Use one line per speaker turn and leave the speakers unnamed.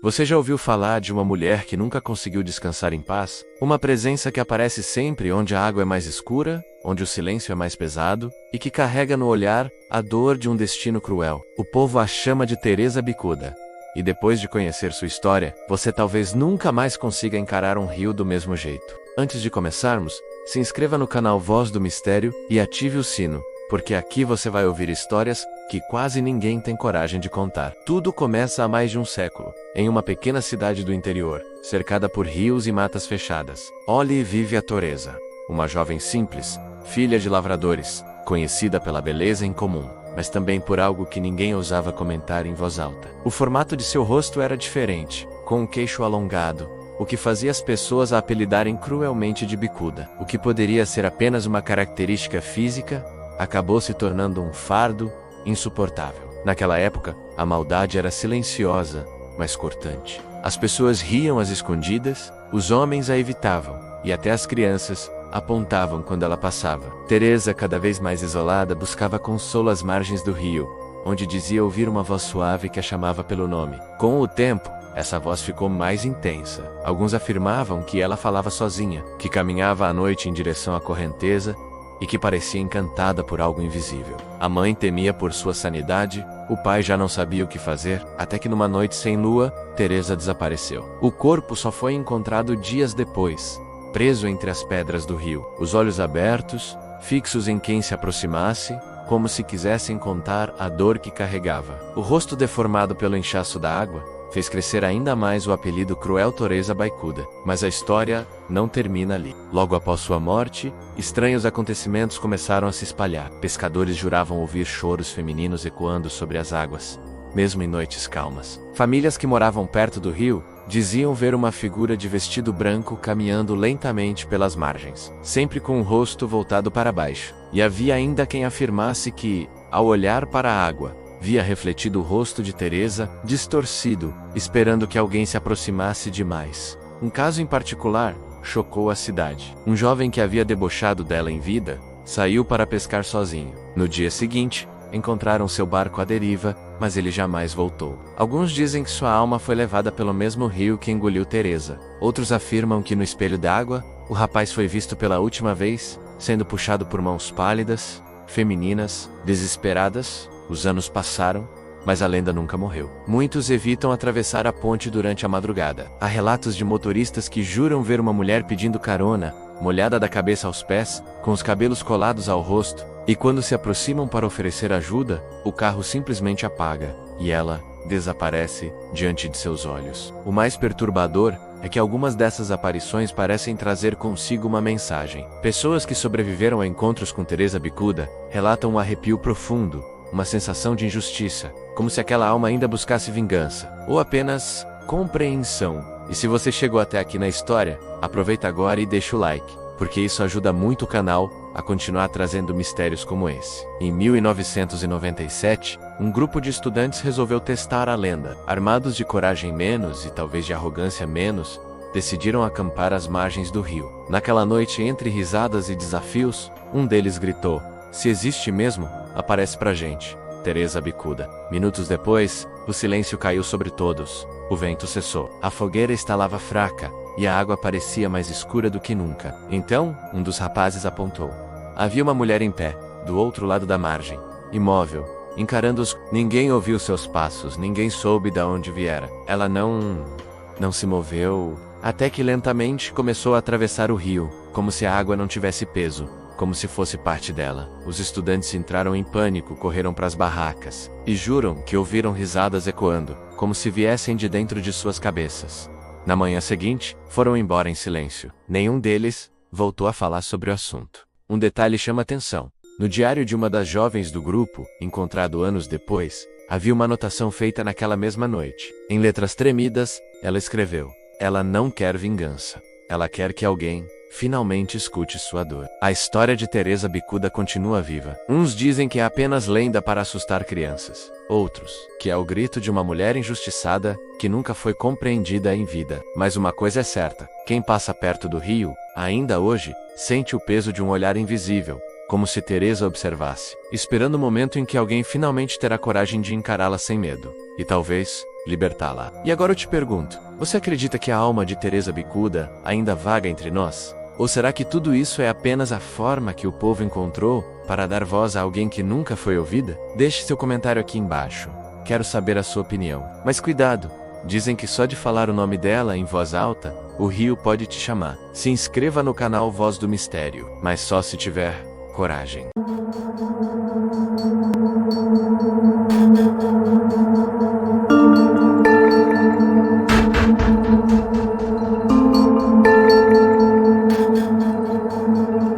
Você já ouviu falar de uma mulher que nunca conseguiu descansar em paz? Uma presença que aparece sempre onde a água é mais escura, onde o silêncio é mais pesado, e que carrega no olhar a dor de um destino cruel. O povo a chama de Teresa Bicuda. E depois de conhecer sua história, você talvez nunca mais consiga encarar um rio do mesmo jeito. Antes de começarmos, se inscreva no canal Voz do Mistério e ative o sino, porque aqui você vai ouvir histórias que quase ninguém tem coragem de contar. Tudo começa há mais de um século, em uma pequena cidade do interior, cercada por rios e matas fechadas. Olhe vive a Teresa, uma jovem simples, filha de lavradores, conhecida pela beleza incomum, mas também por algo que ninguém ousava comentar em voz alta. O formato de seu rosto era diferente, com um queixo alongado, o que fazia as pessoas a apelidarem cruelmente de bicuda. O que poderia ser apenas uma característica física, acabou se tornando um fardo insuportável. Naquela época, a maldade era silenciosa, mas cortante. As pessoas riam às escondidas, os homens a evitavam, e até as crianças apontavam quando ela passava. Teresa, cada vez mais isolada, buscava consolo às margens do rio, onde dizia ouvir uma voz suave que a chamava pelo nome. Com o tempo, essa voz ficou mais intensa. Alguns afirmavam que ela falava sozinha, que caminhava à noite em direção à correnteza e que parecia encantada por algo invisível. A mãe temia por sua sanidade, o pai já não sabia o que fazer, até que numa noite sem lua, Teresa desapareceu. O corpo só foi encontrado dias depois, preso entre as pedras do rio, os olhos abertos, fixos em quem se aproximasse, como se quisessem contar a dor que carregava. O rosto deformado pelo inchaço da água fez crescer ainda mais o apelido Cruel Teresa Bicuda. Mas a história não termina ali. Logo após sua morte, estranhos acontecimentos começaram a se espalhar. Pescadores juravam ouvir choros femininos ecoando sobre as águas, mesmo em noites calmas. Famílias que moravam perto do rio diziam ver uma figura de vestido branco caminhando lentamente pelas margens, sempre com o rosto voltado para baixo. E havia ainda quem afirmasse que, ao olhar para a água, via refletido o rosto de Teresa, distorcido, esperando que alguém se aproximasse demais. Um caso em particular chocou a cidade. Um jovem que havia debochado dela em vida, saiu para pescar sozinho. No dia seguinte, encontraram seu barco à deriva, mas ele jamais voltou. Alguns dizem que sua alma foi levada pelo mesmo rio que engoliu Teresa. Outros afirmam que no espelho d'água, o rapaz foi visto pela última vez, sendo puxado por mãos pálidas, femininas, desesperadas. Os anos passaram, mas a lenda nunca morreu. Muitos evitam atravessar a ponte durante a madrugada. Há relatos de motoristas que juram ver uma mulher pedindo carona, molhada da cabeça aos pés, com os cabelos colados ao rosto, e quando se aproximam para oferecer ajuda, o carro simplesmente apaga, e ela desaparece diante de seus olhos. O mais perturbador é que algumas dessas aparições parecem trazer consigo uma mensagem. Pessoas que sobreviveram a encontros com Teresa Bicuda relatam um arrepio profundo, uma sensação de injustiça, como se aquela alma ainda buscasse vingança, ou apenas compreensão. E se você chegou até aqui na história, aproveita agora e deixa o like, porque isso ajuda muito o canal a continuar trazendo mistérios como esse. Em 1997, um grupo de estudantes resolveu testar a lenda. Armados de coragem menos e talvez de arrogância menos, decidiram acampar às margens do rio. Naquela noite, entre risadas e desafios, um deles gritou: "Se existe mesmo, aparece pra gente, Teresa Bicuda." Minutos depois, o silêncio caiu sobre todos. O vento cessou. A fogueira estalava fraca, e a água parecia mais escura do que nunca. Então, um dos rapazes apontou. Havia uma mulher em pé, do outro lado da margem, imóvel, encarando-os. Ninguém ouviu seus passos, ninguém soube de onde viera. Ela não se moveu, até que lentamente começou a atravessar o rio, como se a água não tivesse peso, como se fosse parte dela. Os estudantes entraram em pânico, correram para as barracas, e juram que ouviram risadas ecoando, como se viessem de dentro de suas cabeças. Na manhã seguinte, foram embora em silêncio. Nenhum deles voltou a falar sobre o assunto. Um detalhe chama atenção. No diário de uma das jovens do grupo, encontrado anos depois, havia uma anotação feita naquela mesma noite. Em letras tremidas, ela escreveu: "Ela não quer vingança. Ela quer que alguém finalmente escute sua dor." A história de Teresa Bicuda continua viva. Uns dizem que é apenas lenda para assustar crianças. Outros, que é o grito de uma mulher injustiçada que nunca foi compreendida em vida. Mas uma coisa é certa: quem passa perto do rio, ainda hoje, sente o peso de um olhar invisível, como se Teresa observasse, esperando o momento em que alguém finalmente terá coragem de encará-la sem medo. E talvez, libertá-la. E agora eu te pergunto, você acredita que a alma de Teresa Bicuda ainda vaga entre nós? Ou será que tudo isso é apenas a forma que o povo encontrou para dar voz a alguém que nunca foi ouvida? Deixe seu comentário aqui embaixo. Quero saber a sua opinião. Mas cuidado! Dizem que só de falar o nome dela em voz alta, o rio pode te chamar. Se inscreva no canal Voz do Mistério, mas só se tiver coragem.